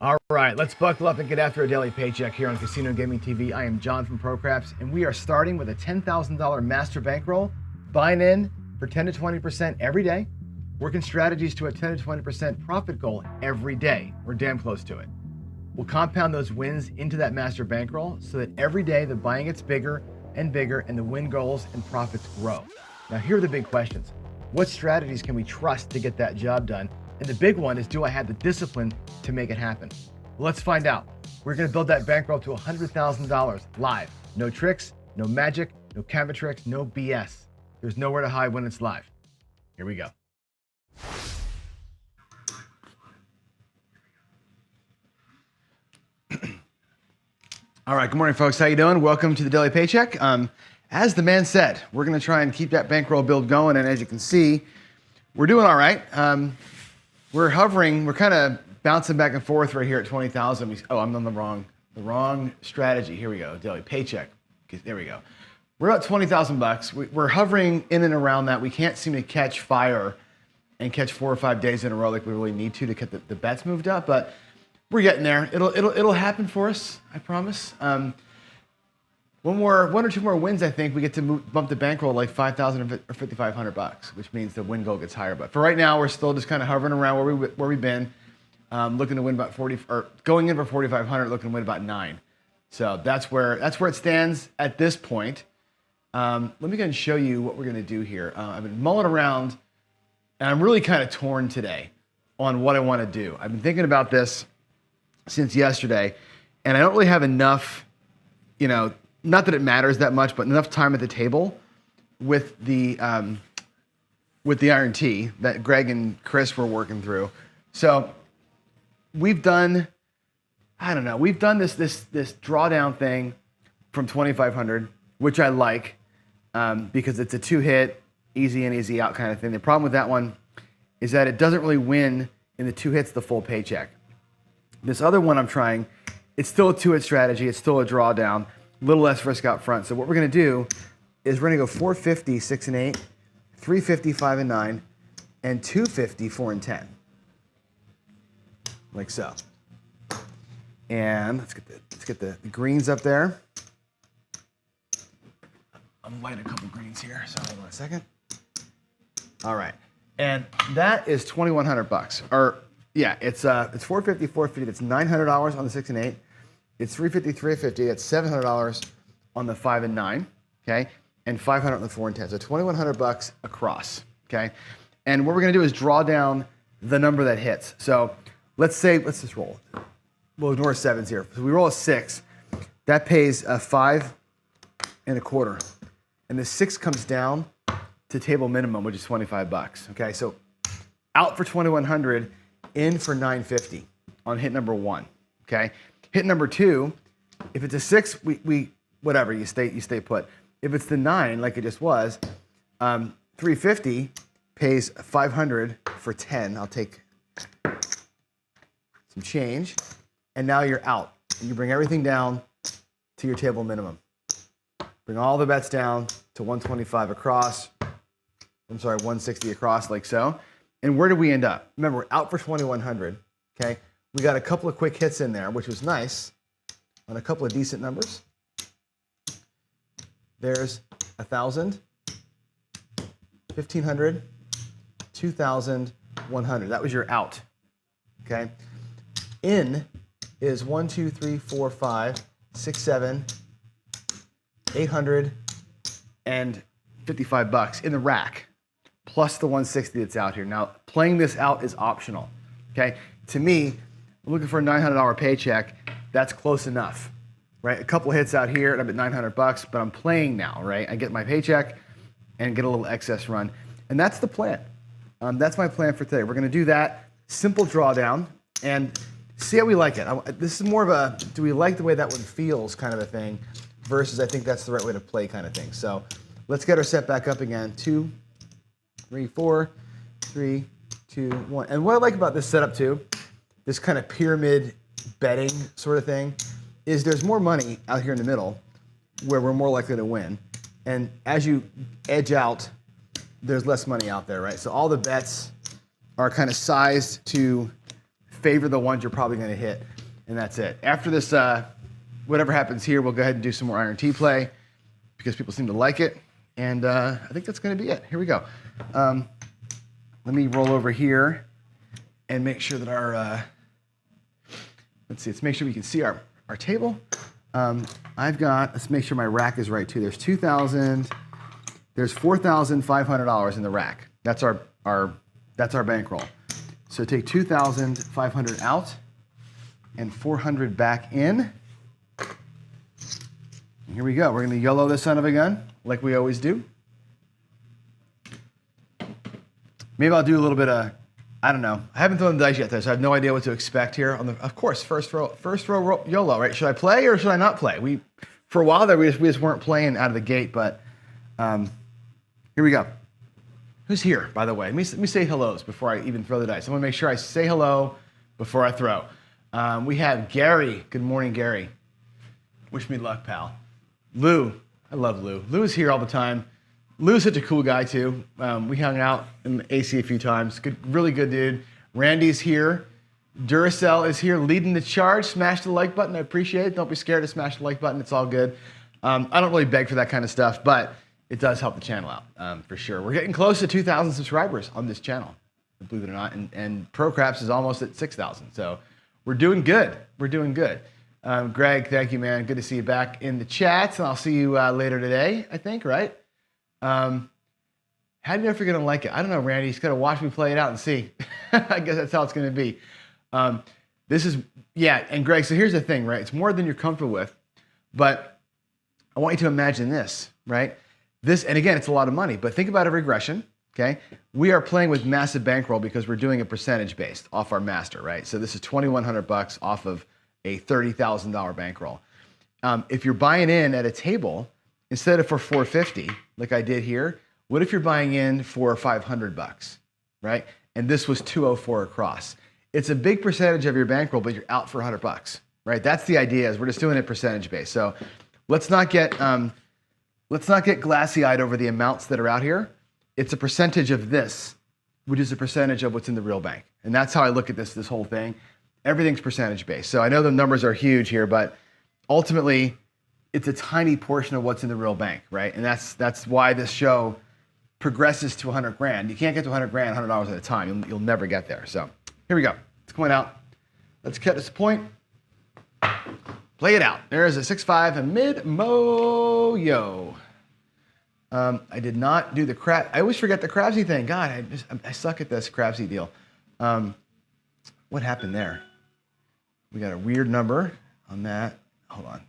All right, let's buckle up and get after a daily paycheck here on Casino Gaming TV. I am John from ProCraps, and we are starting with a $10,000 master bankroll, buying in for 10 to 20% every day, working strategies to a 10 to 20% profit goal every day. We're damn close to it. We'll compound those wins into that master bankroll so that every day the buying gets bigger and bigger and the win goals and profits grow. Now, here are the big questions. What strategies can we trust to get that job done? And the big one is, do I have the discipline to make it happen? Well, let's find out. We're gonna build that bankroll to $100,000 live. No tricks, no magic, no camera tricks, no BS. There's nowhere to hide when it's live. Here we go. All right, good morning, folks. How you doing? Welcome to the Daily Paycheck. As the man said, we're gonna try and keep that bankroll build going, and as you can see, we're doing all right. We're hovering, we're kind of bouncing back and forth right here at 20,000. Oh, I'm on the wrong strategy. Here we go, Daily Paycheck. There we go. We're at 20,000 bucks. We're hovering in and around that. We can't seem to catch fire and catch 4 or 5 days in a row like we really need to get the bets moved up, but we're getting there. It'll happen for us, I promise. One or two more wins, I think we get to bump the bankroll like 5,000 or 5,500 bucks, which means the win goal gets higher. But for right now, we're still just kind of hovering around where we've been, looking to win about 40, or going in for 4,500, looking to win about 9. So that's where it stands at this point. Let me go and show you what we're going to do here. I've been mulling around, and I'm really kind of torn today on what I want to do. I've been thinking about this since yesterday, and I don't really have enough, not that it matters that much, but enough time at the table with the Iron T that Greg and Chris were working through. So we've done, we've done this drawdown thing from 2,500, which I like because it's a 2-hit, easy in, easy out kind of thing. The problem with that one is that it doesn't really win in the 2 hits the full paycheck. This other one I'm trying, it's still a 2-hit strategy. It's still a drawdown. A little less risk out front. So what we're going to do is we're going to go 450, 6 and 8, 350, 5 and 9, and 250, 4 and 10. Like so. And let's get the greens up there. I'm lighting a couple greens here, so hold on a second. All right. And that is 2,100 bucks. Or yeah, it's 450, 450. That's $900 on the 6 and 8. It's 350, 350. That's $700 on the 5 and 9, okay, and 500 on the 4 and 10. So 2,100 bucks across, okay. And what we're gonna do is draw down the number that hits. So let's just roll. We'll ignore 7s here. So we roll a 6. That pays a 5 1/4, and the 6 comes down to table minimum, which is 25 bucks. Okay, so out for 2,100, in for 950 on hit number 1. Okay. Hit number 2, if it's a 6, we whatever, you stay put. If it's the 9, like it just was, 350 pays 500 for 10. I'll take some change, and now you're out. And you bring everything down to your table minimum. Bring all the bets down to 125 across. 160 across, like so. And where did we end up? Remember, we're out for 2,100. Okay. We got a couple of quick hits in there, which was nice on a couple of decent numbers. There's 1,000, 1,500, 2,000, 100. That was your out, okay? In is 1, 2, 3, 4, 5, 6, 7, 855 bucks in the rack, plus the 160 that's out here. Now, playing this out is optional, okay? To me, I'm looking for a $900 paycheck. That's close enough, right? A couple hits out here, and I'm at 900 bucks, but I'm playing now, right? I get my paycheck and get a little excess run, and that's the plan. That's my plan for today. We're gonna do that simple drawdown and see how we like it. This is more of a, do we like the way that one feels kind of a thing, versus I think that's the right way to play kind of thing. So let's get our set back up again. 2, 3, 4, 3, 2, 1. And what I like about this setup too, this kind of pyramid betting sort of thing, is there's more money out here in the middle where we're more likely to win. And as you edge out, there's less money out there, right? So all the bets are kind of sized to favor the ones you're probably going to hit, and that's it. After this, whatever happens here, we'll go ahead and do some more iron T play because people seem to like it, and I think that's going to be it. Here we go. Let me roll over here and make sure that our, let's make sure we can see our table. Let's make sure my rack is right too. There's $4,500 in the rack. That's our bankroll. So take 2,500 out and 400 back in. And here we go. We're going to YOLO this son of a gun like we always do. Maybe I'll do a little bit of, I don't know. I haven't thrown the dice yet, though, so I have no idea what to expect here. Of course, first row YOLO, right? Should I play or should I not play? For a while there, we just weren't playing out of the gate, but here we go. Who's here, by the way? Let me say hellos before I even throw the dice. I want to make sure I say hello before I throw. We have Gary. Good morning, Gary. Wish me luck, pal. Lou. I love Lou. Lou is here all the time. Lou's such a cool guy, too. We hung out in the AC a few times. Really good dude. Randy's here. Duracell is here leading the charge. Smash the like button. I appreciate it. Don't be scared to smash the like button. It's all good. I don't really beg for that kind of stuff, but it does help the channel out, for sure. We're getting close to 2,000 subscribers on this channel, believe it or not, and ProCraps is almost at 6,000. So we're doing good. We're doing good. Greg, thank you, man. Good to see you back in the chat, and I'll see you later today, I think, right? How do you know if you're going to like it? I don't know, Randy. You just got to watch me play it out and see. I guess that's how it's going to be. And Greg, so here's the thing, right? It's more than you're comfortable with, but I want you to imagine this, right? This, and again, it's a lot of money, but think about a regression, okay? We are playing with massive bankroll because we're doing a percentage based off our master, right? So this is $2,100 off of a $30,000 bankroll. If you're buying in at a table, instead of for $450, like I did here, what if you're buying in for $500, right? And this was $204 across. It's a big percentage of your bankroll, but you're out for $100, right? That's the idea. Is we're just doing it percentage based. So let's not get glassy-eyed over the amounts that are out here. It's a percentage of this, which is a percentage of what's in the real bank, and that's how I look at this whole thing. Everything's percentage based. So I know the numbers are huge here, but ultimately, it's a tiny portion of what's in the real bank, right? And that's why this show progresses to 100 grand. You can't get to 100 grand, $100 at a time. You'll never get there. So here we go. Let's point out. Let's cut this point. Play it out. There's a 6-5 and mid-mo-yo. I did not do the crab. I always forget the crabsy thing. God, I suck at this crabsy deal. What happened there? We got a weird number on that. Hold on.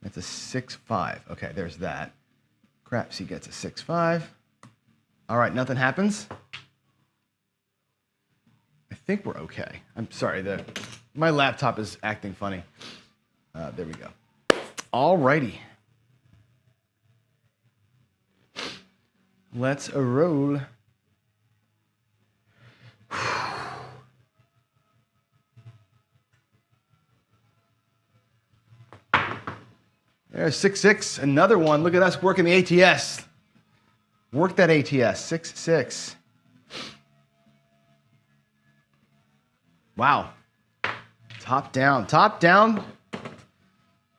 That's a 6-5. Okay, there's that. Crapsy gets a 6-5. All right, nothing happens. I think we're okay. I'm sorry, my laptop is acting funny. There we go. All righty. Let's roll. There's 6-6, another one. Look at us working the ATS. Work that ATS, 6-6. Wow. Top down.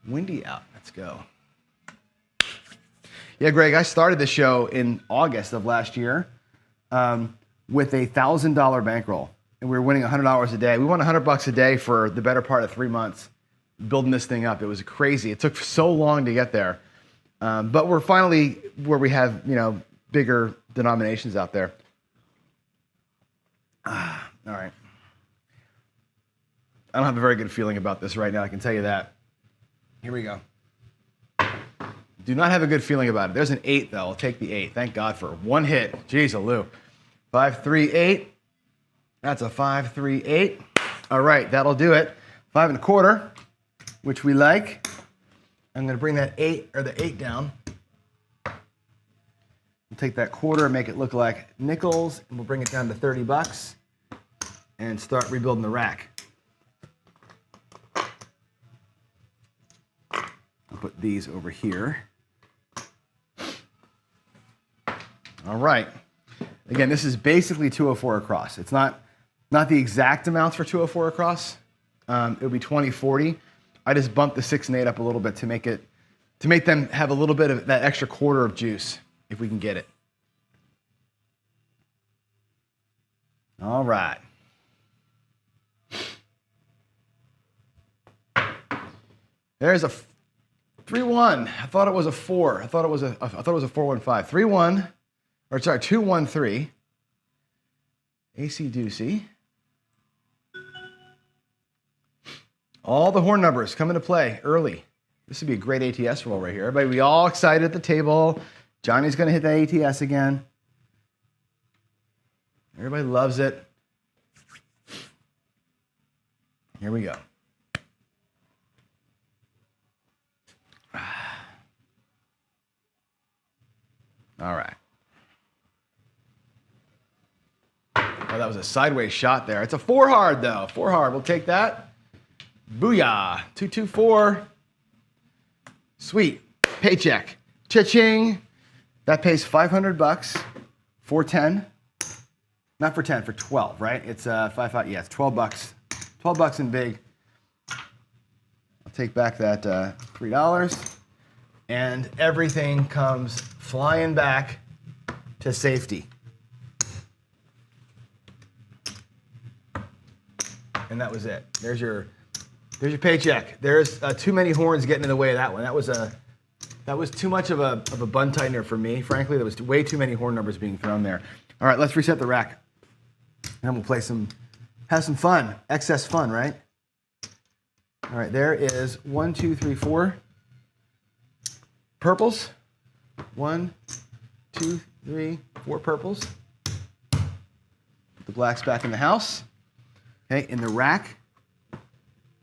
Windy out, let's go. Yeah, Greg, I started the show in August of last year with a $1,000 bankroll, and we were winning $100 a day. We won $100 a day for the better part of 3 months. Building this thing up. It was crazy. It took so long to get there. But we're finally where we have, bigger denominations out there. All right. I don't have a very good feeling about this right now, I can tell you that. Here we go. Do not have a good feeling about it. There's an 8, though. I'll take the 8. Thank God for one hit. Jeez, Lou. 5-3-8. That's a 5-3-8. All right, that'll do it. 5 1/4. Which we like. I'm going to bring that 8 down. We'll take that quarter and make it look like nickels, and we'll bring it down to $30 and start rebuilding the rack. I'll put these over here. All right. Again, this is basically 204 across. It's not the exact amounts for 204 across. It'll be 20-40. I just bumped the 6 and 8 up a little bit to make them have a little bit of that extra quarter of juice, if we can get it. All right. There's a 3-1. I thought it was a 4. I thought it was a 4-1-5. 3-1, or sorry, 2-1-3. AC Doocy. All the horn numbers come into play early. This would be a great ATS roll right here. Everybody be all excited at the table. Johnny's going to hit that ATS again. Everybody loves it. Here we go. All right. Oh, that was a sideways shot there. It's a 4 hard though. 4 hard. We'll take that. Booyah. 224. Sweet. Paycheck. Cha-ching. That pays $500 for 10. Not for 10, for 12, right? It's 5. Yeah, it's $12. $12 in big. I'll take back that $3. And everything comes flying back to safety. And that was it. There's your paycheck. There's too many horns getting in the way of that one. That was too much of a bun tightener for me. Frankly, there was way too many horn numbers being thrown there. All right, let's reset the rack. And we'll have some fun. Excess fun, right? All right, there is 1, 2, 3, 4 purples. 1, 2, 3, 4 purples. Put the blacks back in the house. Okay, in the rack,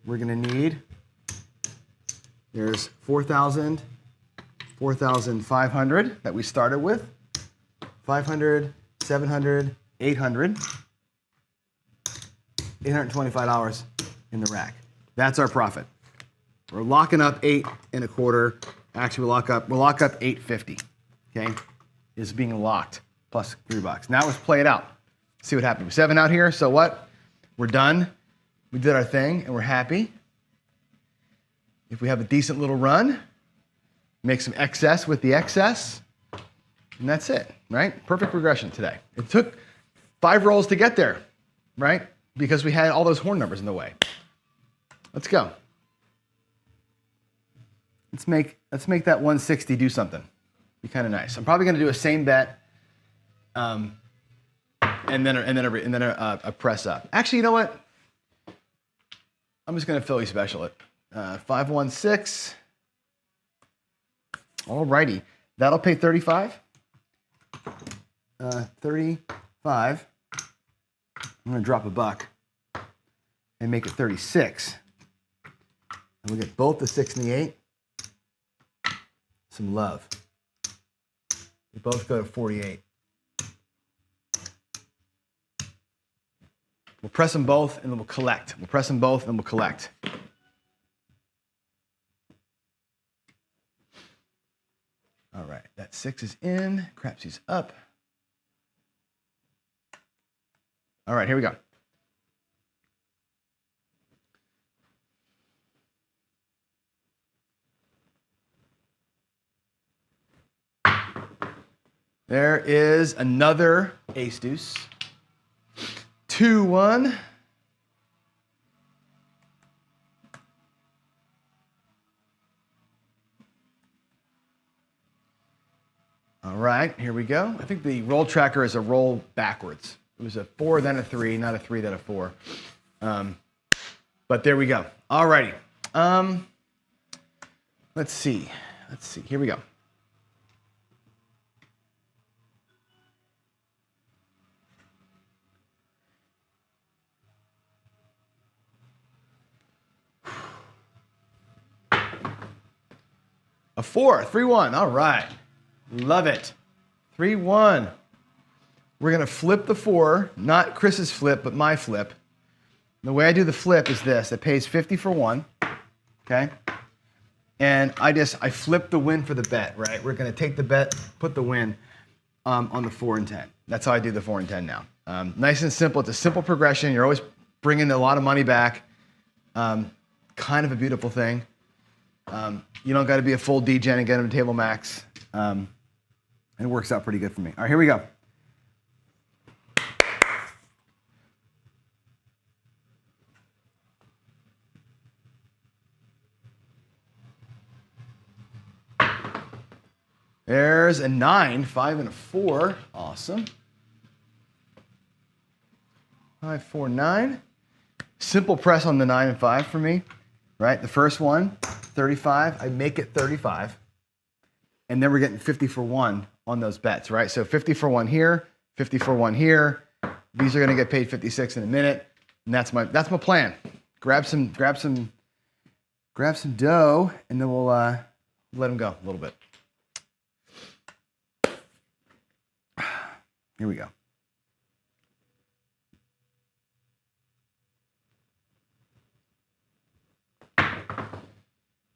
we're gonna need, there's 4,000, 4,500 that we started with, 500, 700, 800, $825 in the rack. That's our profit. We're locking up 8 1/4. Actually, we'll lock up 850. Okay, is being locked plus $3. Now let's play it out. See what happens. 7 out here. So what? We're done. We did our thing, and we're happy. If we have a decent little run, make some excess with the excess, and that's it, right? Perfect regression today. It took 5 rolls to get there, right? Because we had all those horn numbers in the way. Let's go. Let's make that 160 do something. Be kind of nice. I'm probably going to do a same bet, and then a press up. Actually, you know what? I'm just going to Philly special it. 516. Alrighty, that'll pay 35. 35. I'm going to drop $1 and make it 36. And we'll get both the 6 and the 8. Some love. They both go to 48. We'll press them both and then we'll collect. We'll press them both and we'll collect. All right, that 6 is in, crapsy's up. All right, here we go. There is another ace deuce. 2-1. All right, here we go. I think the roll tracker is a roll backwards. It was a 4, then a 3, not a 3, then a 4. But there we go. All righty. Let's see. Here we go. A 4, 3-1. All right. Love it. 3-1. We're going to flip the 4, not Chris's flip, but my flip. The way I do the flip is this. It pays 50 for 1, okay? And I flip the win for the bet, right? We're going to take the bet, put the win. on the 4 and 10. That's how I do the 4 and 10 now. Nice and simple. It's a simple progression. You're always bringing a lot of money back. Kind of a beautiful thing. You don't got to be a full degen and get them to table max. It works out pretty good for me. All right, here we go. There's a 9, 5 and a 4. Awesome. 5, 4, 9. Simple press on the 9 and 5 for me, right? The first one, 35. I make it 35. And then we're getting 50 for 1 on those bets, right? So 50 for 1 here, 50 for 1 here. These are going to get paid 56 in a minute. And that's my plan. Grab some dough, and then we'll let them go a little bit. Here we go.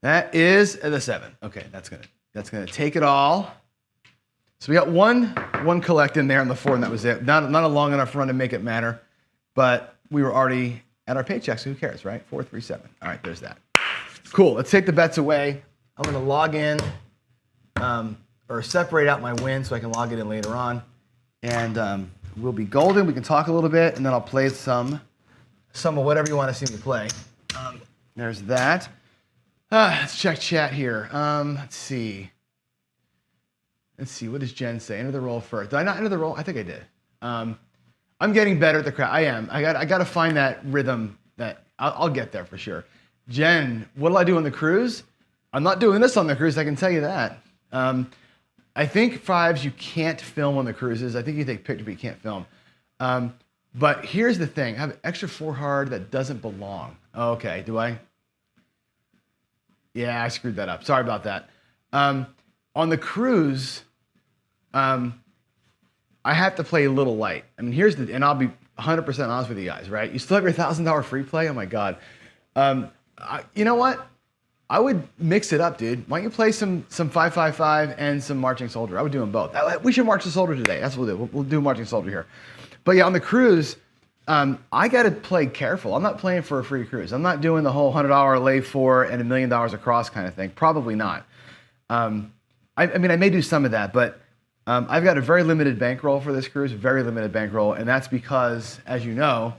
That is the 7. Okay, that's gonna take it all. So we got one collect in there on the 4, and that was it. Not a long enough run to make it matter, but we were already at our paycheck, so who cares, right? 4, 3, 7. All right, there's that. Cool. Let's take the bets away. I'm gonna log in or separate out my win so I can log it in later on. And we'll be golden. We can talk a little bit, and then I'll play some of whatever you want to see me play. There's that. Let's check chat here. Let's see. What does Jen say? Enter the roll first. Did I not enter the roll? I think I did. I'm getting better at the crowd. I am. I got to find that rhythm. That I'll get there for sure. Jen, what'll I do on the cruise? I'm not doing this on the cruise. I can tell you that. I think 5s you can't film on the cruises. I think you take pictures, but you can't film. But here's the thing. I have an extra 4 hard that doesn't belong. Okay, do I? Yeah, I screwed that up. Sorry about that. On the cruise, I have to play a little light. I mean, and I'll be 100% honest with you guys, right? You still have your $1,000 free play? Oh my God. You know what? I would mix it up, dude. Why don't you play some 555 and some Marching Soldier? I would do them both. We should March the Soldier today. That's what we'll do. We'll do Marching Soldier here. But yeah, on the cruise, I got to play careful. I'm not playing for a free cruise. I'm not doing the whole $100 lay 4 and $1 million across kind of thing. Probably not. I mean, I may do some of that, but I've got a very limited bankroll for this cruise, very limited bankroll, and that's because, as you know,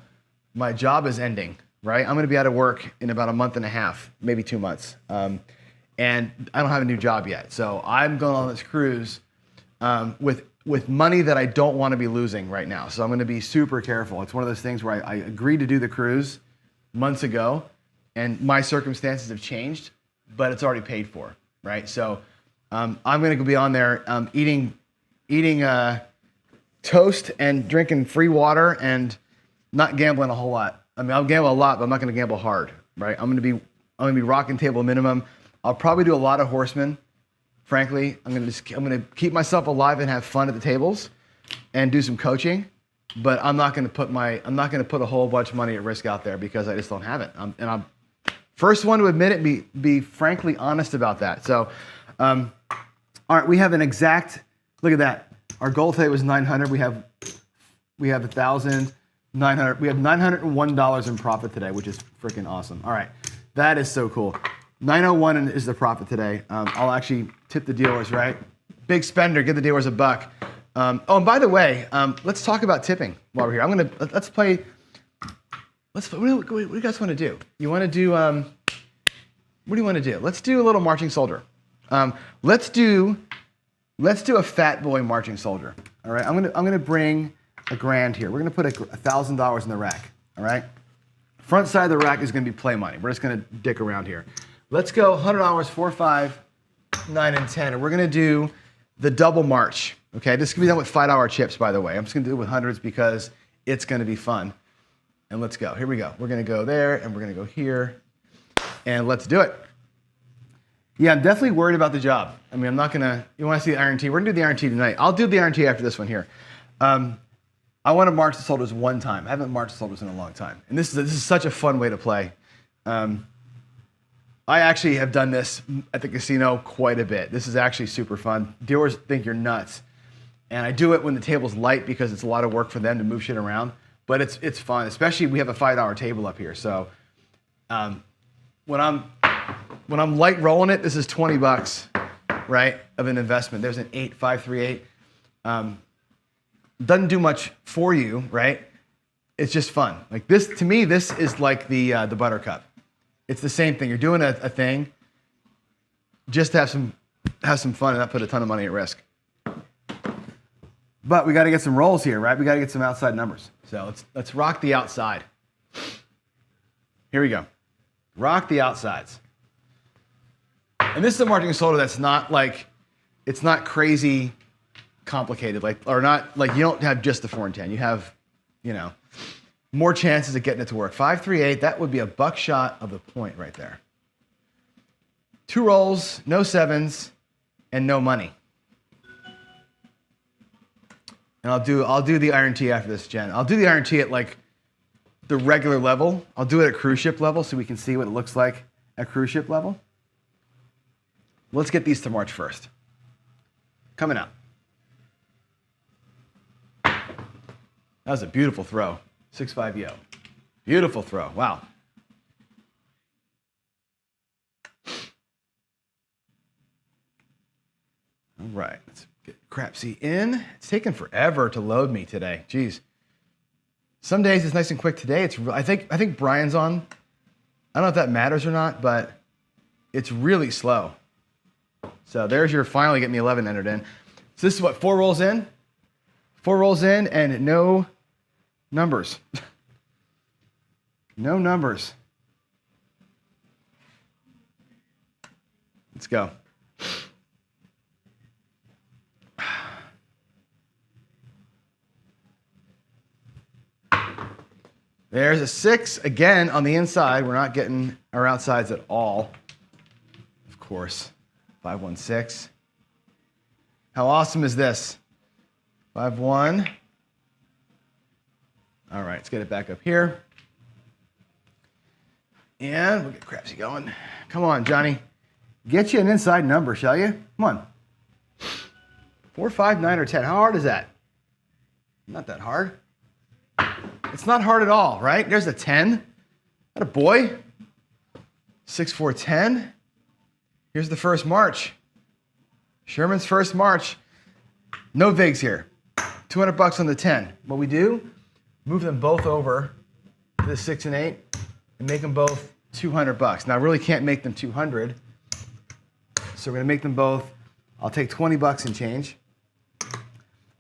my job is ending. Right? I'm going to be out of work in about a month and a half, maybe 2 months. And I don't have a new job yet. So I'm going on this cruise with money that I don't want to be losing right now. So I'm going to be super careful. It's one of those things where I agreed to do the cruise months ago, and my circumstances have changed, but it's already paid for, right? So I'm going to be on there eating toast and drinking free water and not gambling a whole lot. I mean, I'll gamble a lot, but I'm not going to gamble hard, right? I'm going to be rocking table minimum. I'll probably do a lot of horsemen. Frankly, I'm going to keep myself alive and have fun at the tables, and do some coaching. But I'm not going to put a whole bunch of money at risk out there because I just don't have it. I'm first one to admit it. Be frankly honest about that. So, all right, we have an exact. Look at that. Our goal today was 900. We have 1,000. 900. We have $901 in profit today, which is freaking awesome. All right, that is so cool. 901 is the profit today. I'll actually tip the dealers, right? Big spender, give the dealers a buck. Oh, and by the way, let's talk about tipping while we're here. Let's play. What do you guys want to do? You want to do? What do you want to do? Let's do a little Marching Soldier. Let's do a fat boy Marching Soldier. All right, I'm gonna bring a grand here. We're going to put $1,000 in the rack, all right? Front side of the rack is going to be play money. We're just going to dick around here. Let's go $100, 4, 5, 9, and 10. And we're going to do the double march, okay? This can be done with $5 chips, by the way. I'm just going to do it with hundreds because it's going to be fun. And let's go. Here we go. We're going to go there, and we're going to go here, and let's do it. Yeah, I'm definitely worried about the job. I mean, I'm not going to, you want to see the Iron T? We're going to do the Iron T tonight. I'll do the Iron T after this one here. I want to march the soldiers one time. I haven't marched the soldiers in a long time. And this is such a fun way to play. I actually have done this at the casino quite a bit. This is actually super fun. Dealers think you're nuts. And I do it when the table's light because it's a lot of work for them to move shit around. But it's fun, especially we have a $5 table up here. So when I'm light rolling it, this is 20 bucks, right, of an investment. There's an 8, 5, 3, 8. Doesn't do much for you, right? It's just fun. Like this, to me, this is like the buttercup. It's the same thing. You're doing a thing just to have some fun and not put a ton of money at risk. But we got to get some rolls here, right? We got to get some outside numbers. So let's rock the outside. Here we go. Rock the outsides. And this is a marching soldier that's not like, it's not crazy complicated, like, or not like you don't have just the 4 and 10. You have, you know, more chances of getting it to work. 5, 3, 8, that would be a buckshot of the point right there. 2 rolls, no 7s, and no money. And I'll do the iron T after this, Jen. I'll do the iron T at like the regular level. I'll do it at cruise ship level so we can see what it looks like at cruise ship level. Let's get these to March 1st. Coming out. That was a beautiful throw. 6-5 yo. Beautiful throw. Wow. All right. Let's get Crapsy in. It's taken forever to load me today. Jeez. Some days it's nice and quick. Today it's I think Brian's on. I don't know if that matters or not, but it's really slow. So there's your finally getting the 11 entered in. So this is what, 4 rolls in? 4 rolls in and no numbers. No numbers. Let's go. There's a 6 again on the inside. We're not getting our outsides at all. Of course. 5, 1, 6. How awesome is this? 5, 1. All right, let's get it back up here. And we'll get Crapsy going. Come on, Johnny. Get you an inside number, shall you? Come on. 4, 5, 9, or 10. How hard is that? Not that hard. It's not hard at all, right? There's a 10. That a boy. 6, 4, 10. Here's the first march. Sherman's first march. No VIGs here. 200 bucks on the 10. What we do, move them both over to the 6 and 8 and make them both 200 bucks. Now I really can't make them 200. So we're gonna make them both, I'll take 20 bucks and change.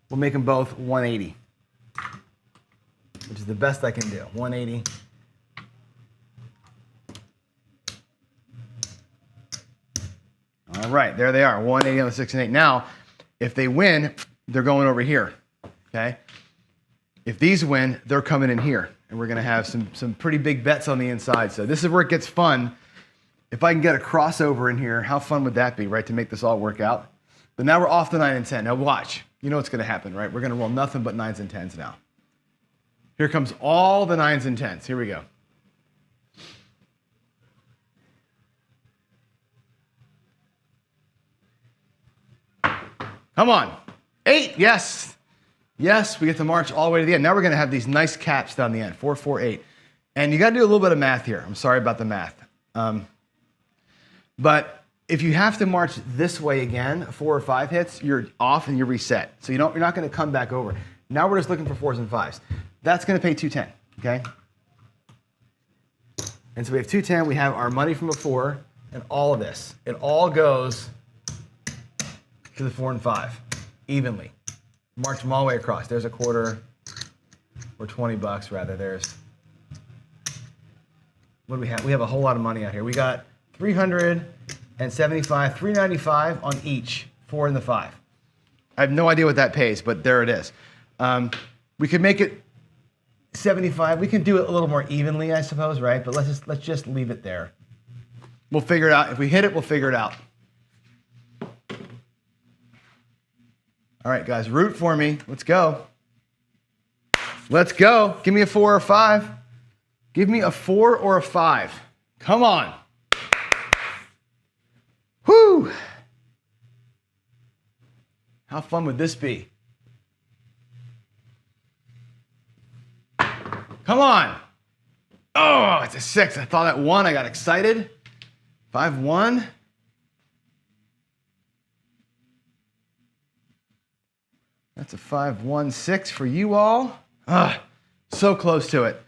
We'll make them both 180, which is the best I can do, 180. All right, there they are, 180 on the 6 and 8. Now, if they win, they're going over here, okay? If these win, they're coming in here, and we're gonna have some pretty big bets on the inside. So this is where it gets fun. If I can get a crossover in here, how fun would that be, right, to make this all work out? But now we're off the 9 and 10. Now watch, you know what's gonna happen, right? We're gonna roll nothing but 9s and 10s now. Here comes all the 9s and 10s. Here we go. Come on. 8, yes. Yes, we get to march all the way to the end. Now we're going to have these nice caps down the end, 4, 4, 8. And you got to do a little bit of math here. I'm sorry about the math. But if you have to march this way again, 4 or 5 hits, you're off and you're reset. So you're not going to come back over. Now we're just looking for 4s and 5s. That's going to pay 210, okay? And so we have 210. We have our money from before and all of this. It all goes to the 4 and 5 evenly. March them all the way across. There's a quarter, or 20 bucks rather. There's, what do we have? We have a whole lot of money out here. We got 375, 395 on each 4 and the 5. I have no idea what that pays, but there it is. We could make it 75. We can do it a little more evenly, I suppose, right? But let's just leave it there. We'll figure it out. If we hit it, we'll figure it out. All right, guys, root for me. Let's go. Let's go. Give me a 4 or a 5. Give me a 4 or a 5. Come on. Whoo! How fun would this be? Come on. Oh, it's a 6. I thought that 1. I got excited. 5-1. That's a 5-1-6 for you all. So close to it.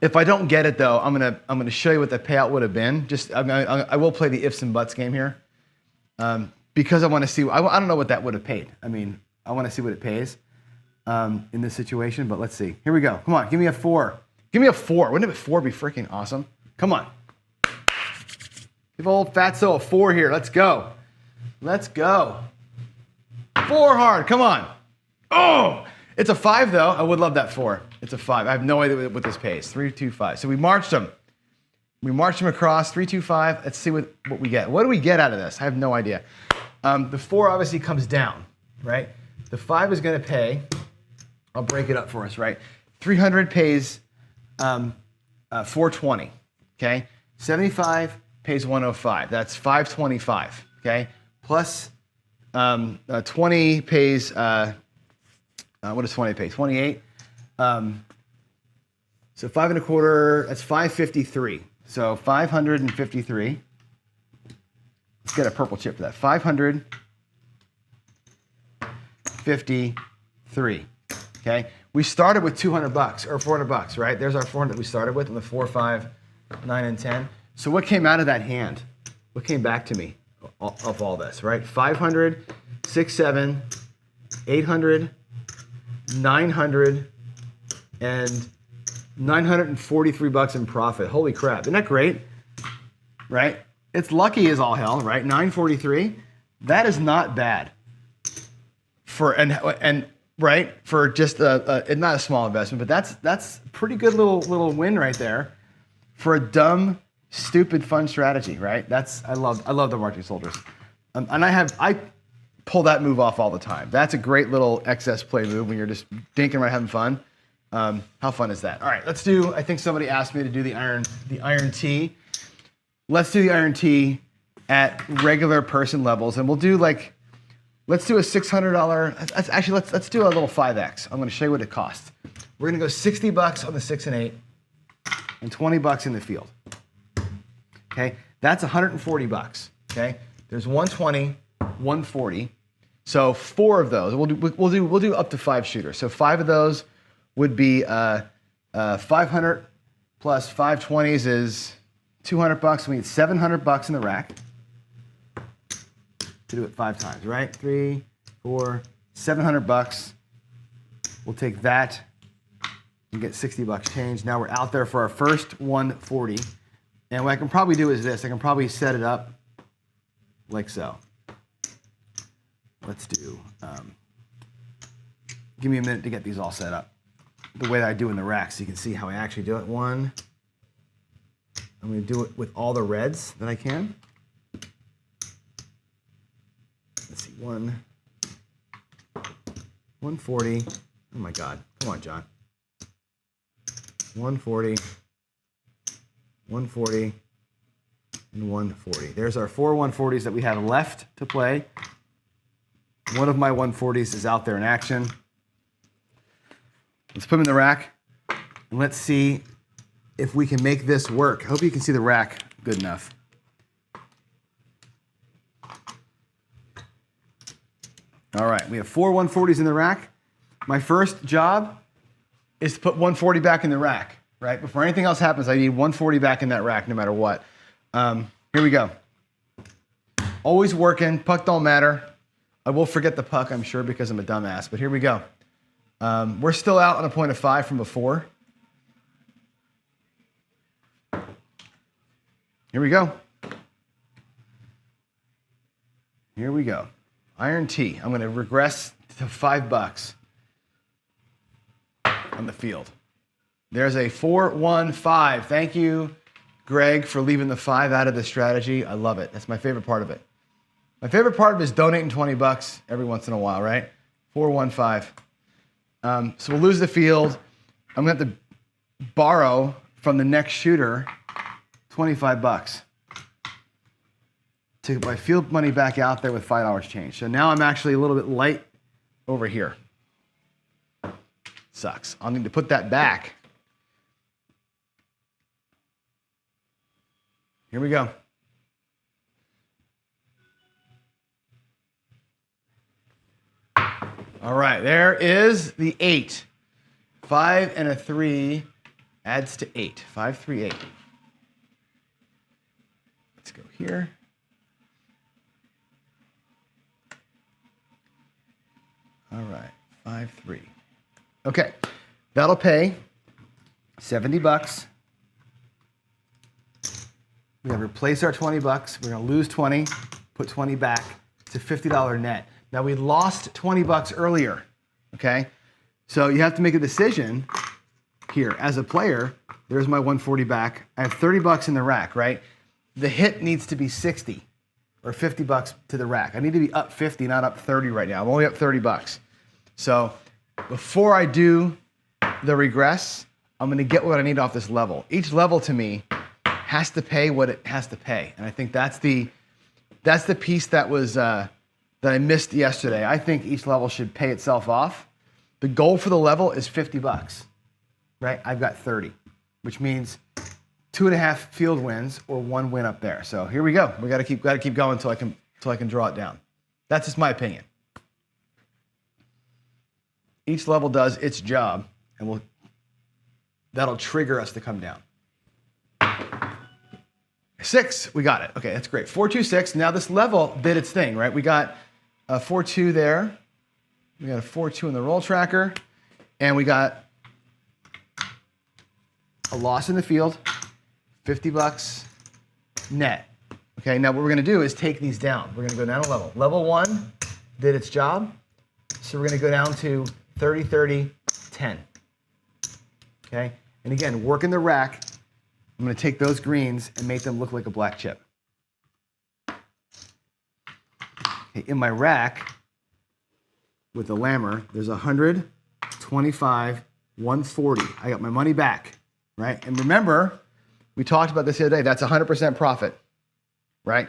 If I don't get it though, I'm gonna show you what the payout would have been. I will play the ifs and buts game here, because I want to see. I don't know what that would have paid. I mean, I want to see what it pays in this situation. But let's see. Here we go. Come on, give me a 4. Give me a 4. Wouldn't a 4 be freaking awesome? Come on. Give old Fatso a 4 here. Let's go. Let's go. 4 hard. Come on. Oh, it's a 5 though. I would love that 4. It's a 5. I have no idea what this pays. 3, 2, 5. So we marched them. We marched them across. 3, 2, 5. Let's see what we get. What do we get out of this? I have no idea. The 4 obviously comes down, right? The 5 is going to pay. I'll break it up for us, right? 300 pays 420. Okay. 75 pays 105. That's 525. Okay. Plus 20 pays. What does 20 pay? 28. So 5 1/4, that's 553. So 553. Let's get a purple chip for that. 553. Okay. We started with $200 or $400, right? There's our 400 that we started with, and the 4, 5, 9, and 10. So what came out of that hand? What came back to me of all this, right? 500, 6, 7, 800, 900, and $943 in profit. Holy crap. Isn't that great? Right? It's lucky as all hell, right? 943. That is not bad. For right? For just not a small investment, but that's a pretty good little win right there for a dumb, stupid, fun strategy, right? I love the marching soldiers. And I pull that move off all the time. That's a great little excess play move when you're just dinking around having fun. How fun is that? All right, let's do, I think somebody asked me to do the iron T. Let's do the iron T at regular person levels, and we'll do let's do a $600. Actually, let's do a little 5X. I'm gonna show you what it costs. We're gonna go $60 on the 6 and 8, and $20 in the field. Okay, that's $140. Okay, there's 120, 140. So 4 of those. We'll do up to 5 shooters. So 5 of those would be 500 plus 520s is $200. We need $700 in the rack to do it 5 times, right? 3, 4, $700. We'll take that and get $60 change. Now we're out there for our first 140. And what I can probably do is this. I can probably set it up like so. Let's do, give me a minute to get these all set up the way that I do in the rack so you can see how I actually do it. I'm going to do it with all the reds that I can. Let's see, 140. Oh my God, come on, John. 140, 140, and 140. There's our 4 140s that we have left to play. One of my 140s is out there in action. Let's put them in the rack, and let's see if we can make this work. I hope you can see the rack good enough. All right, we have 4 140s in the rack. My first job is to put 140 back in the rack, right? Before anything else happens, I need 140 back in that rack no matter what. Here we go. Always working, puck don't matter. I will forget the puck, I'm sure, because I'm a dumbass, but here we go. We're still out on a point of 5 from before. Here we go. Here we go. Iron T. I'm going to regress to $5 on the field. There's a 4-1-5. Thank you, Greg, for leaving the 5 out of the strategy. I love it. That's my favorite part of it. My favorite part of it is donating $20 every once in a while, right? 4-1-5. So we'll lose the field. I'm going to have to borrow from the next shooter $25 to get my field money back out there with $5 change. So now I'm actually a little bit light over here. Sucks. I'll need to put that back Here we go. All right, there is the 8. 5 and a 3 adds to 8. 5, 3, 8. Let's go here. All right, 5, 3. Okay, that'll pay $70. We're gonna replace our $20. We're gonna lose 20, put 20 back. It's a $50 net. Now we lost $20 earlier, okay? So you have to make a decision here. As a player, there's my 140 back. I have $30 in the rack, right? The hit needs to be 60 or $50 to the rack. I need to be up 50, not up 30 right now. I'm only up $30. So before I do the regress, I'm gonna get what I need off this level. Each level to me has to pay what it has to pay. And I think that's the piece that was, that I missed yesterday. I think each level should pay itself off. The goal for the level is $50, right? I've got 30, which means 2.5 field wins or 1 win up there. So here we go. We gotta keep going until I can draw it down. That's just my opinion. Each level does its job, and that'll trigger us to come down. 6, we got it. Okay, that's great. 4, 2, 6. Now this level did its thing, right? We got a 4, 2 there. We got a 4, 2 in the roll tracker, and we got a loss in the field, $50 net. Okay, now what we're gonna do is take these down. We're gonna go down a level. Level 1 did its job, so we're gonna go down to 30, 30, 10. Okay, and again, work in the rack. I'm gonna take those greens and make them look like a black chip. Okay, in my rack, with the lammer, there's 100, 25, 140. I got my money back, right? And remember, we talked about this the other day, that's 100% profit, right?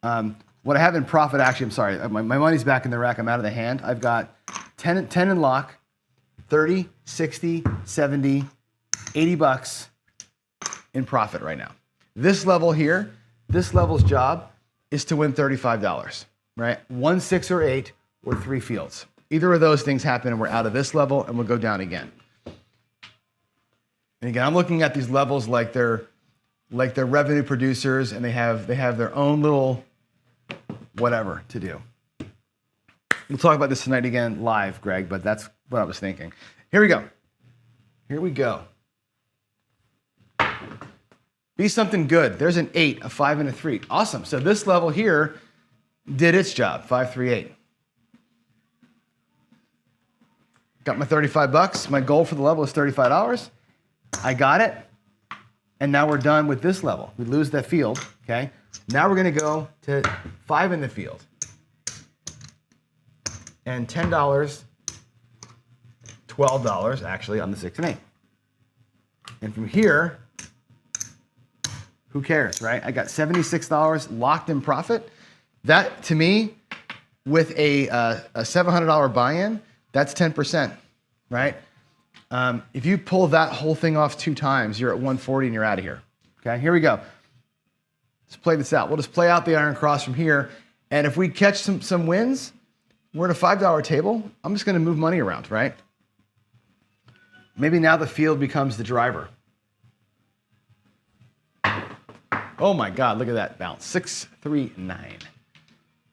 What I have in profit, actually, I'm sorry, my money's back in the rack, I'm out of the hand. I've got 10 in lock, 30, 60, 70, $80 in profit right now. This level here, this level's job is to win $35, right? 1, 6, or 8, or 3 fields. Either of those things happen and we're out of this level and we'll go down again. And again, I'm looking at these levels like they're revenue producers and they have their own little whatever to do. We'll talk about this tonight again live, Greg, but that's what I was thinking. Here we go. Here we go. Be something good. There's an 8, a 5, and a 3. Awesome. So this level here did its job. 5, 3, 8. Got my $35. My goal for the level is $35. I got it. And now we're done with this level. We lose that field, okay? Now we're gonna go to 5 in the field. And $10, $12 actually on the 6 and 8. And from here, who cares, right? I got $76 locked in profit. That, to me, with a $700 buy-in, that's 10%, right? If you pull that whole thing off 2 times, you're at 140 and you're out of here. Okay, here we go. Let's play this out. We'll just play out the iron cross from here. And if we catch some wins, we're at a $5 table. I'm just gonna move money around, right? Maybe now the field becomes the driver. Oh my God, look at that bounce. 6, 3, 9.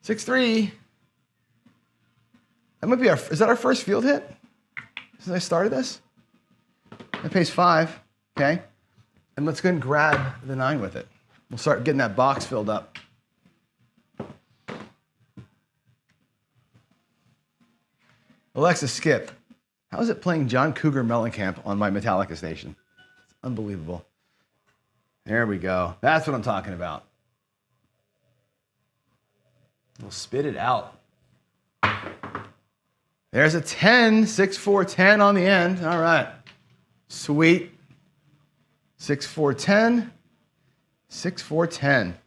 6, 3. That might be is that our first field hit since I started this? That pays 5, okay? And let's go ahead and grab the 9 with it. We'll start getting that box filled up. Alexa, skip. How is it playing John Cougar Mellencamp on my Metallica station? It's unbelievable. There we go. That's what I'm talking about. We'll spit it out. There's a 10, 6, 4, 10 on the end. All right. Sweet. 6, 4, 10. 6, 4, 10.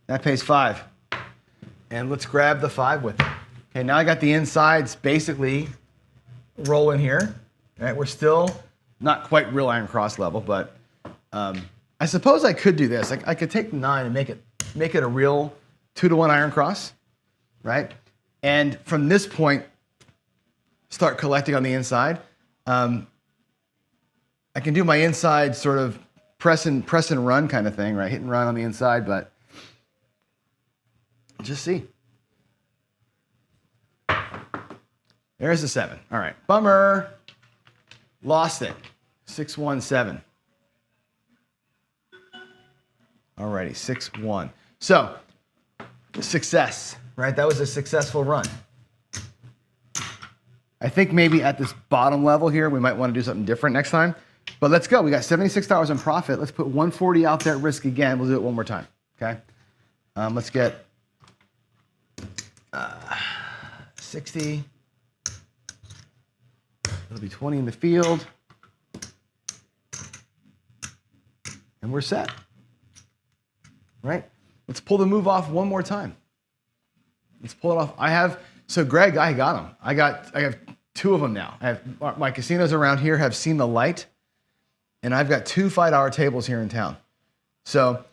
That pays 5. And let's grab the 5 with it. Okay, now I got the insides basically rolling here. All right, we're still not quite real iron cross level, but I suppose I could do this. I could take 9 and make it a real 2-to-1 iron cross, right? And from this point, start collecting on the inside. I can do my inside sort of press and run kind of thing, right? Hit and run on the inside, but just see. There's the 7. All right, bummer. Lost it. 6-1-7. Alrighty, 6-1. So, success, right? That was a successful run. I think maybe at this bottom level here, we might want to do something different next time. But let's go. We got $76 in profit. Let's put 140 out there at risk again. We'll do it one more time, okay? Let's get 60. It'll be 20 in the field. And we're set. Right? Let's pull the move off one more time. Let's pull it off. So Greg, I got them. I have 2 of them now. My casinos around here have seen the light, and I've got 2 $5 tables here in town. So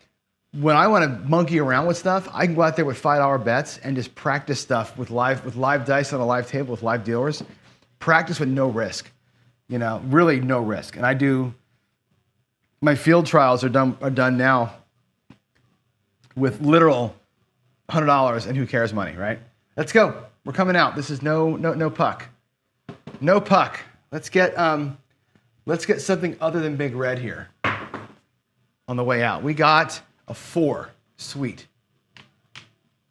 when I want to monkey around with stuff, I can go out there with $5 bets and just practice stuff with live dice on a live table with live dealers. Practice with no risk, really no risk. And I do. My field trials are done now with literal $100 and who cares money, right? Let's go. We're coming out. This is no puck. No puck. Let's get something other than big red here on the way out. We got a 4. Sweet.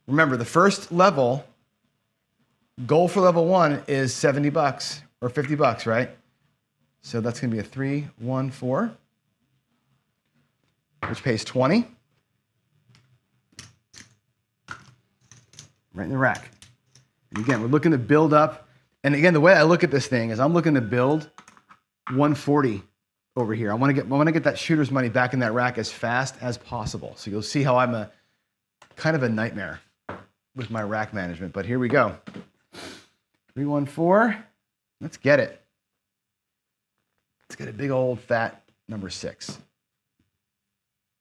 Remember, the first level, goal for level 1 is $70 or $50, right? So that's going to be a 3-1-4, which pays 20. Right in the rack. And again, we're looking to build up. And again, the way I look at this thing is I'm looking to build 140 over here. I want to get that shooter's money back in that rack as fast as possible. So you'll see how I'm kind of a nightmare with my rack management. But here we go. 3-1-4. Let's get it. Let's get a big old fat number 6.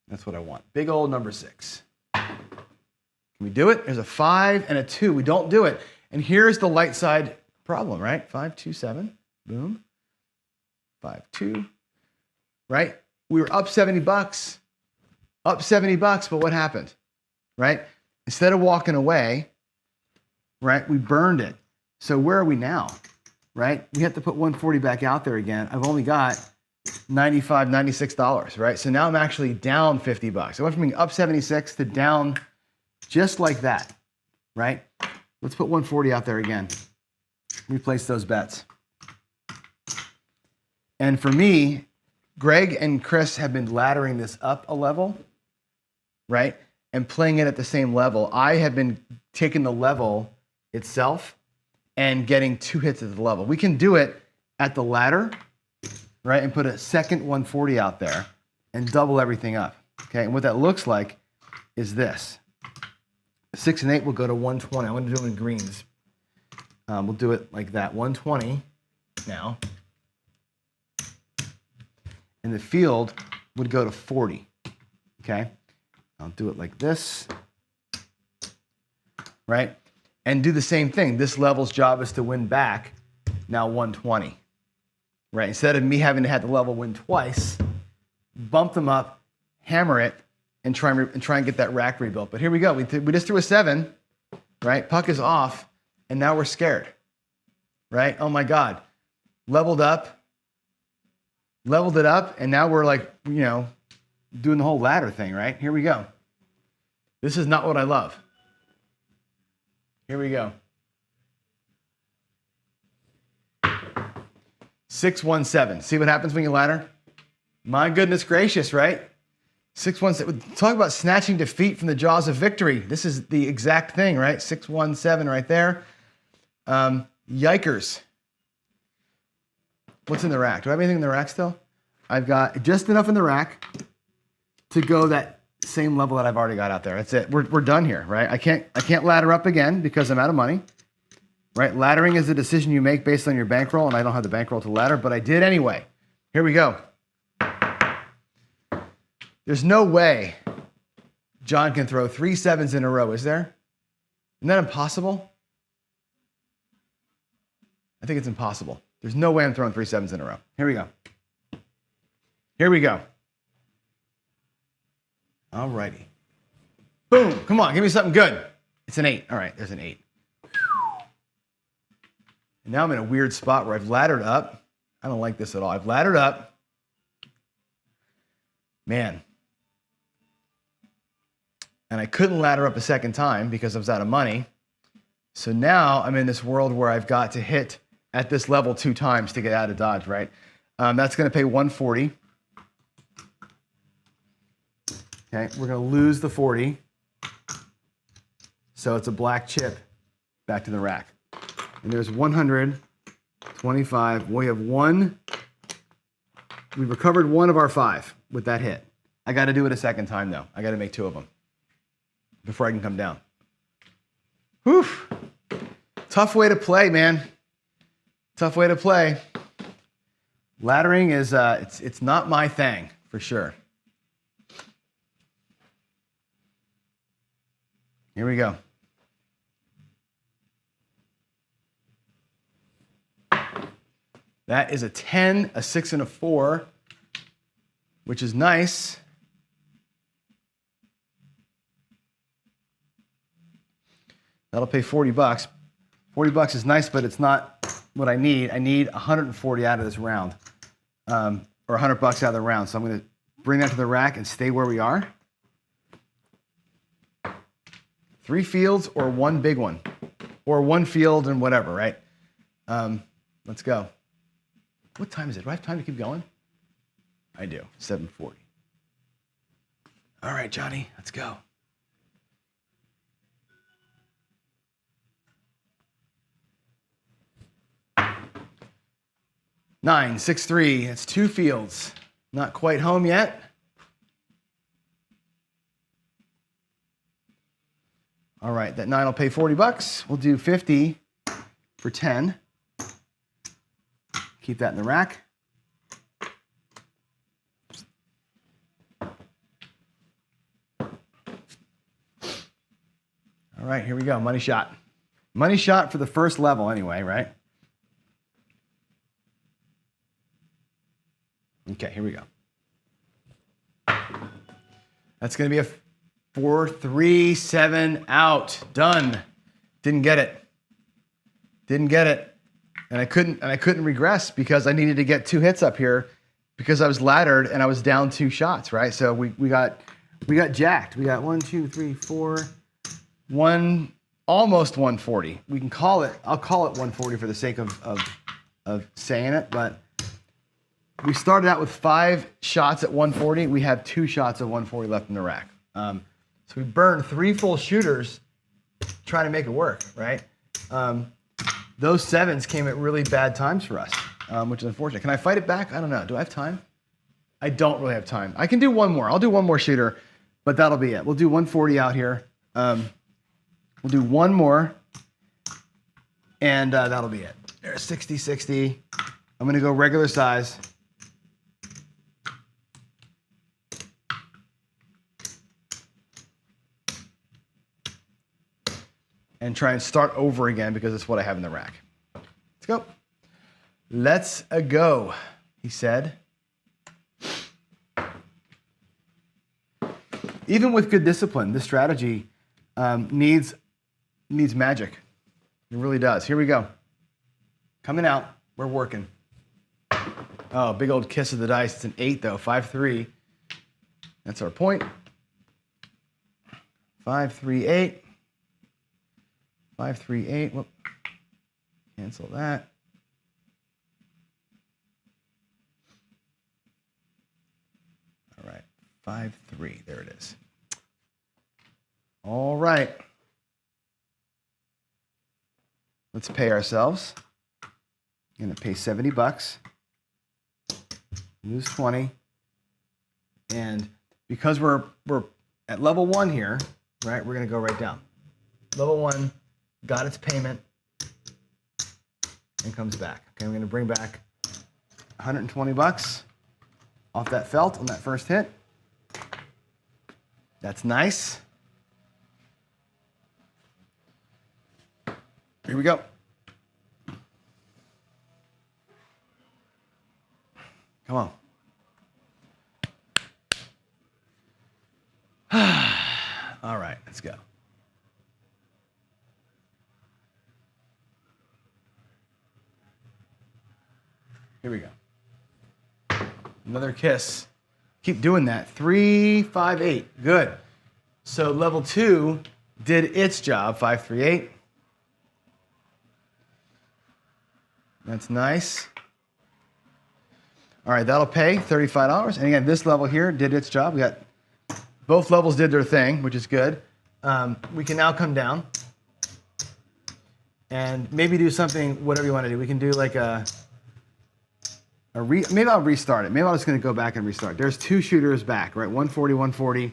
That's what I want. Big old number 6. Can we do it? There's a 5 and a 2. We don't do it. And here's the light side problem, right? 5-2-7. Boom. 5-2. Right? We were up $70. Up $70, but what happened? Right? Instead of walking away, right, we burned it. So where are we now? Right? We have to put 140 back out there again. I've only got $95, $96, right? So now I'm actually down $50. I went from being up 76 to down just like that, right? Let's put 140 out there again. Replace those bets. And for me, Greg and Chris have been laddering this up a level, right? And playing it at the same level. I have been taking the level itself and getting 2 hits at the level. We can do it at the ladder, right? And put a second 140 out there and double everything up, okay? And what that looks like is this. 6 and 8 will go to 120. I'm going to do them in greens. We'll do it like that, 120 now. And the field would go to 40, okay? I'll do it like this, right? And do the same thing. This level's job is to win back, now 120, right? Instead of me having to have the level win twice, bump them up, hammer it, and try and get that rack rebuilt. But here we go. We just threw a 7, right? Puck is off, and now we're scared, right? Oh my God. Leveled it up, and now we're like, doing the whole ladder thing, right? Here we go. This is not what I love. Here we go. 6-1-7. See what happens when you ladder? My goodness gracious, right? 6-1-7. Talk about snatching defeat from the jaws of victory. This is the exact thing, right? 6-1-7 right there. Yikers. What's in the rack? Do I have anything in the rack still? I've got just enough in the rack to go that same level that I've already got out there. That's it. We're done here, right? I can't ladder up again because I'm out of money. Right? Laddering is a decision you make based on your bankroll, and I don't have the bankroll to ladder, but I did anyway. Here we go. There's no way John can throw 3 sevens in a row, is there? Isn't that impossible? I think it's impossible. There's no way I'm throwing 3 sevens in a row. Here we go. Here we go. All righty. Boom. Come on, give me something good. It's an 8. All right, there's an 8. And now I'm in a weird spot where I've laddered up. I don't like this at all. I've laddered up. Man. And I couldn't ladder up a second time because I was out of money. So now I'm in this world where I've got to hit at this level 2 times to get out of Dodge, right? That's going to pay 140. Okay, we're going to lose the 40. So it's a black chip back to the rack. And there's 125. We have one. We've recovered 1 of our 5 with that hit. I got to do it a second time, though. I got to make 2 of them before I can come down. Whew. Tough way to play, man. Tough way to play. Laddering is, it's not my thing, for sure. Here we go. That is a 10, a 6, and a 4, which is nice. That'll pay 40 bucks. 40 bucks is nice, but it's not what I need. I need 140 out of this round, or 100 bucks out of the round. So I'm going to bring that to the rack and stay where we are. 3 fields or 1 big one, or 1 field and whatever, right? Let's go. What time is it? Do I have time to keep going? I do. 7:40. All right, Johnny, let's go. Nine, 6, 3. It's 2 fields. Not quite home yet. All right, that 9 will pay 40 bucks. We'll do 50 for 10. Keep that in the rack. All right, here we go. Money shot. Money shot for the first level anyway, right? Okay, here we go. That's going to be a 4, 3, 7 out. Done. Didn't get it. Didn't get it. And I couldn't regress because I needed to get 2 hits up here because I was laddered and I was down 2 shots, right? So we got jacked. We got 1, 2, 3, 4, 1, almost 140. We can call it. I'll call it 140 for the sake of saying it, but we started out with 5 shots at 140. We have 2 shots of 140 left in the rack. So we burned 3 full shooters trying to make it work, right? Those 7s came at really bad times for us, which is unfortunate. Can I fight it back? I don't know. Do I have time? I don't really have time. I can do 1 more. I'll do 1 more shooter, but that'll be it. We'll do 140 out here. We'll do 1 more, and that'll be it. There's 60, 60. I'm going to go regular size. And try and start over again because it's what I have in the rack. Let's go. Let's go, he said. Even with good discipline, this strategy needs magic. It really does. Here we go. Coming out. We're working. Oh, big old kiss of the dice. It's an 8, though. 5, 3. That's our point. 5, 3, 8. 5, 3, 8. Whoop. Cancel that. All right. 5, 3. There it is. All right. Let's pay ourselves. I'm going to pay 70 bucks. Lose 20. And because we're at level 1 here, right, we're going to go right down. Level 1. Got its payment and comes back. Okay, I'm going to bring back 120 bucks off that felt on that first hit. That's nice. Here we go. Come on. All right, let's go. Here we go. Another kiss. Keep doing that. 3, 5, 8. Good. So level 2 did its job. 5, 3, 8. That's nice. All right, that'll pay $35. And again, this level here did its job. We got both levels did their thing, which is good. We can now come down and maybe do something, whatever you want to do. We can do like maybe I'll restart it. Maybe I'm just going to go back and restart. There's 2 shooters back, right? 140, 140.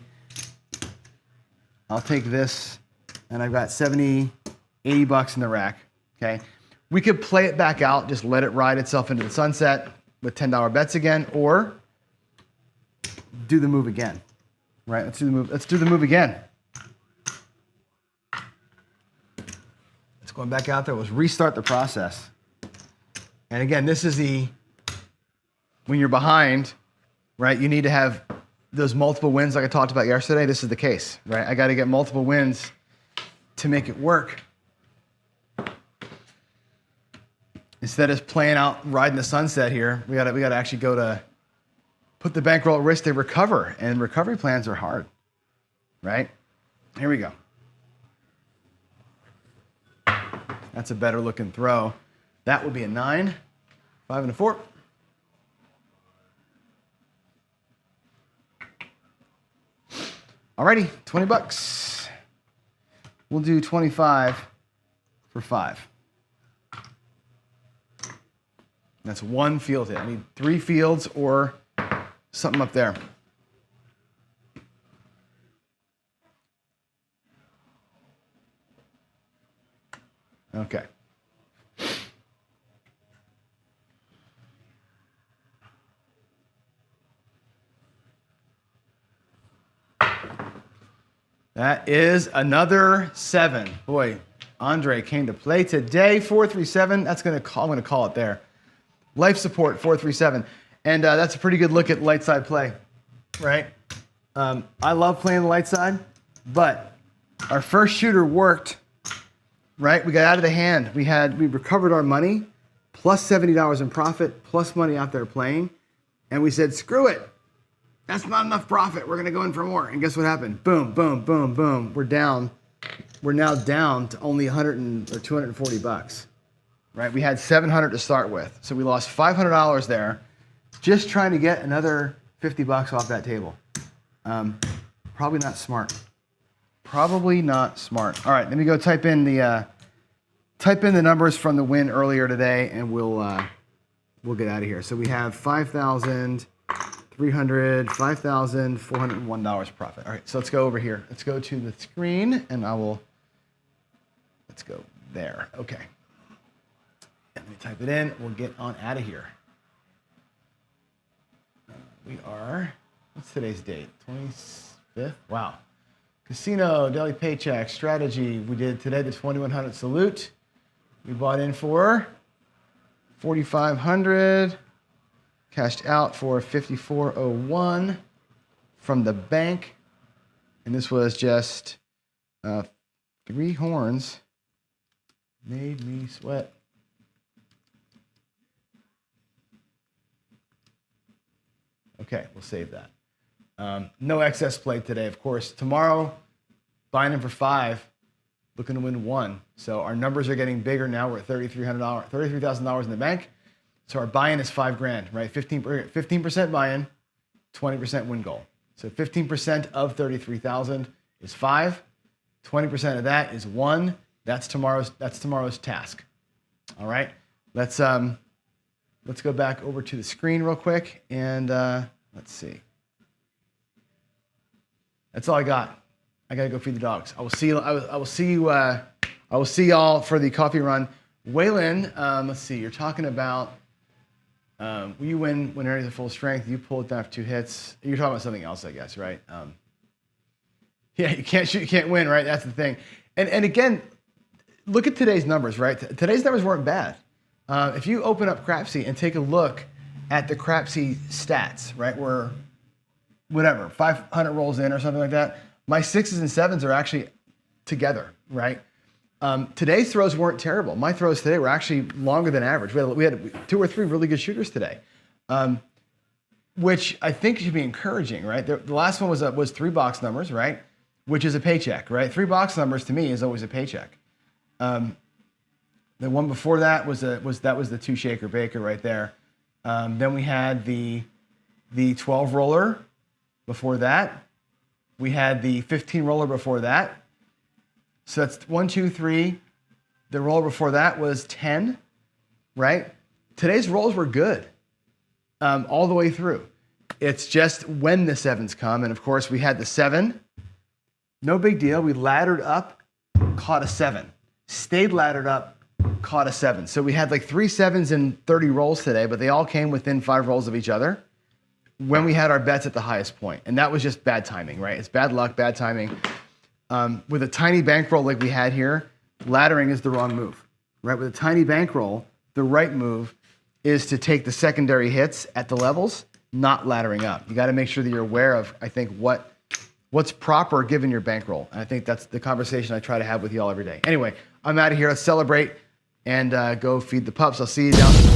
I'll take this, and I've got 70, 80 bucks in the rack, okay? We could play it back out, just let it ride itself into the sunset with $10 bets again, or do the move again, right? Let's do the move. Let's do the move again. Let's go back out there. Let's restart the process. And again, this is when you're behind, right? You need to have those multiple wins like I talked about yesterday. This is the case, right? I got to get multiple wins to make it work. Instead of playing out, riding the sunset here, we got to actually go to put the bankroll at risk to recover, and recovery plans are hard, right? Here we go. That's a better looking throw. That would be a 9, 5 and a 4. Alrighty, 20 bucks. We'll do 25 for 5. That's 1 field hit. I need 3 fields or something up there. Okay. That is another 7. Boy, Andre came to play today. 437. I'm going to call it there. Life support 437, and that's a pretty good look at light side play, right? I love playing the light side, but our first shooter worked, right? We got out of the hand. We recovered our money, plus $70 in profit, plus money out there playing, and we said, screw it. That's not enough profit. We're gonna go in for more. And guess what happened? Boom, boom, boom, boom. We're down. We're now down to only 240 bucks. Right, we had 700 to start with, so we lost $500 there, just trying to get another 50 bucks off that table. Probably not smart. Probably not smart. All right, let me go type in the numbers from the win earlier today, and we'll get out of here. So we have $5,300, $5,401 profit. All right, so let's go over here. Let's go to the screen, and let's go there. Okay. Let me type it in. We'll get on out of here. We are, what's today's date? 25th? Wow. Casino, daily paycheck, strategy. We did today the 2100 salute. We bought in for 4,500. Cashed out for 5,401 from the bank. And this was just 3 horns. Made me sweat. Okay, we'll save that. No excess play today, of course. Tomorrow, buying in for 5, looking to win 1. So our numbers are getting bigger now. We're at $33,000 in the bank. So our buy-in is $5,000, right? 15% buy-in, 20% win goal. So 15% of 33,000 is 5. 20% of that is 1. That's tomorrow's task. All right. Let's go back over to the screen real quick, and let's see. That's all I got. I gotta go feed the dogs. I will see y'all for the coffee run. Waylon, let's see. You're talking about you win when areas at full strength. You pull it down for 2 hits. You're talking about something else, I guess, right? Yeah, you can't shoot, you can't win, right? That's the thing. And again, look at today's numbers, right? Today's numbers weren't bad. If you open up Crapsy and take a look at the Crapsy stats, right? We're, whatever, 500 rolls in or something like that. My 6s and 7s are actually together, right? Today's throws weren't terrible. My throws today were actually longer than average. We had 2 or 3 really good shooters today, which I think should be encouraging, right? The last one was 3 box numbers, right? Which is a paycheck, right? 3 box numbers to me is always a paycheck. The one before that was the 2 shaker baker right there. Then we had the 12 roller before that. We had the 15 roller before that. So that's 1, 2, 3. The roller before that was 10, right? Today's rolls were good all the way through. It's just when the 7s come. And of course, we had the 7. No big deal. We laddered up, caught a 7. Stayed laddered up, caught a 7. So we had like 3 7s and 30 rolls today, but they all came within 5 rolls of each other when we had our bets at the highest point. And that was just bad timing, right? It's bad luck, bad timing. With a tiny bankroll like we had here, laddering is the wrong move, right? With a tiny bankroll, the right move is to take the secondary hits at the levels, not laddering up. You got to make sure that you're aware of, I think, what's proper given your bankroll. And I think that's the conversation I try to have with y'all every day. Anyway, I'm out of here. Let's celebrate and go feed the pups. I'll see you down.